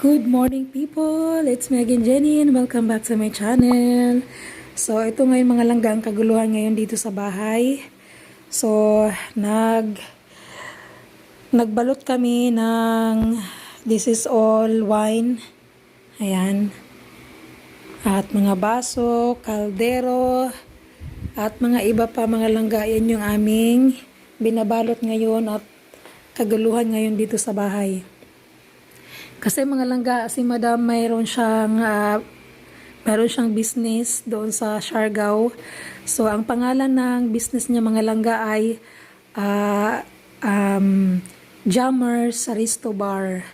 Good morning people! It's me again, Jenny, and welcome back to my channel. So, ito ngayon mga langga ang kaguluhan ngayon dito sa bahay. So, nagbalot kami ng this is all wine. Ayan. At mga baso, kaldero, at mga iba pa mga langga. Yan yung aming binabalot ngayon at kaguluhan ngayon dito sa bahay. Kasi mga langga, si Madam mayroon siyang business doon sa Siargao. So, ang pangalan ng business niya mga langga ay Jammers Resto Bar.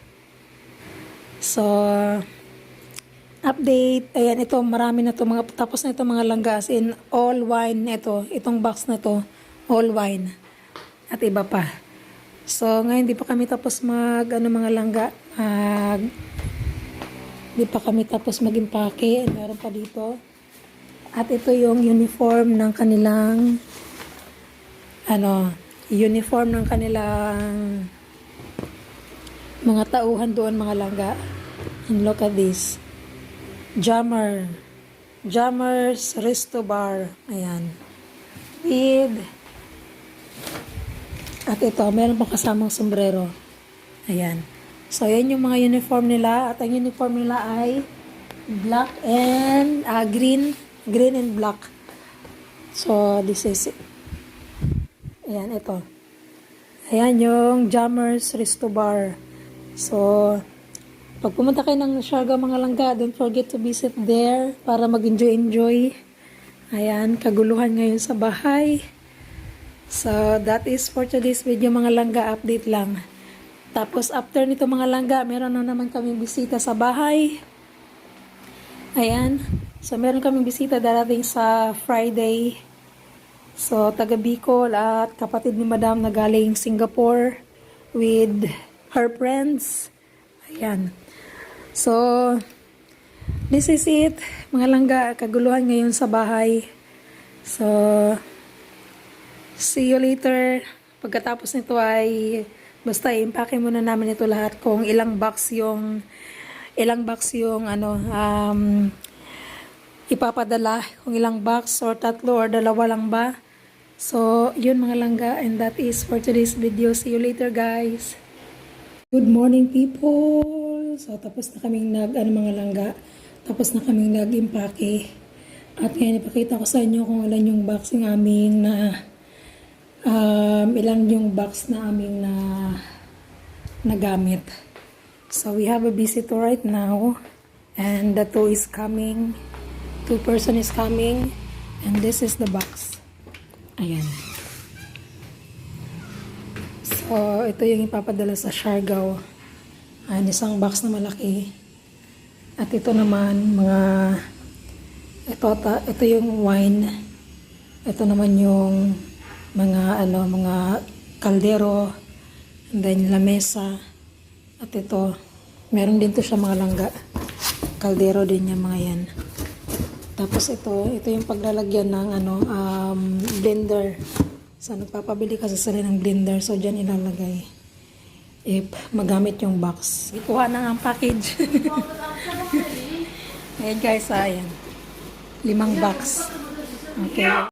So, update. Ayan, ito, marami na to. Tapos na ito mga langga. As in, all wine ito. Itong box na to, all wine. At iba pa. So, ngayon, di pa kami tapos mga langga. Di pa kami tapos mag-impake. Meron pa dito. At ito yung uniform ng kanilang mga tauhan doon mga langga. And look at this. Jammers Resto Bar. Ayan. At ito, meron pang kasamang sombrero. Ayan. So, yan yung mga uniform nila. At ang uniform nila ay black and green and black. So, this is it. Ayan, ito. Ayan yung Jammers Resto Bar. So, pag pumunta kayo ng Siargao mga langga, don't forget to visit there para mag-enjoy. Ayan, kaguluhan ngayon sa bahay. So, that is for today's video mga langga, update lang. Tapos, after nito mga langga, meron na naman kaming bisita sa bahay. Ayan. So, meron kaming bisita darating sa Friday. So, taga Bicol at kapatid ni Madam na galing Singapore with her friends. Ayan. So, this is it. Mga langga, kaguluhan ngayon sa bahay. So, see you later. Pagkatapos nito ay basta i-impake muna namin ito lahat kung ilang box yung ipapadala, kung ilang box or tatlo or dalawa lang ba. So, yun mga langga, and that is for today's video. See you later guys. Good morning people. So, tapos na kaming mga langga. Tapos na kaming nag-impake. At ngayon ipakita ko sa inyo kung ilan yung box yung aming ilang yung box na aming nagamit. So, we have a visitor right now. And the two person is coming. And this is the box. Ayan. So, ito yung ipapadala sa Siargao. Ayan, isang box na malaki. At ito naman, ito yung wine. Ito naman yung mga kaldero, and then lamesa. At ito, meron din to siya mga langga. Kaldero din yung mga yan. Tapos ito yung paglalagyan ng blender. So, nagpapabili kasi sila ng blender. So, dyan ilalagay. If magamit yung box. Ikuha na ang package. Ayan guys, ayan. 5 box. Okay.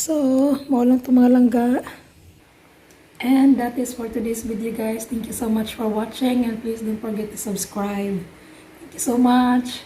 So, maulang itong mga langga. And that is for today's video, guys. Thank you so much for watching, and please don't forget to subscribe. Thank you so much.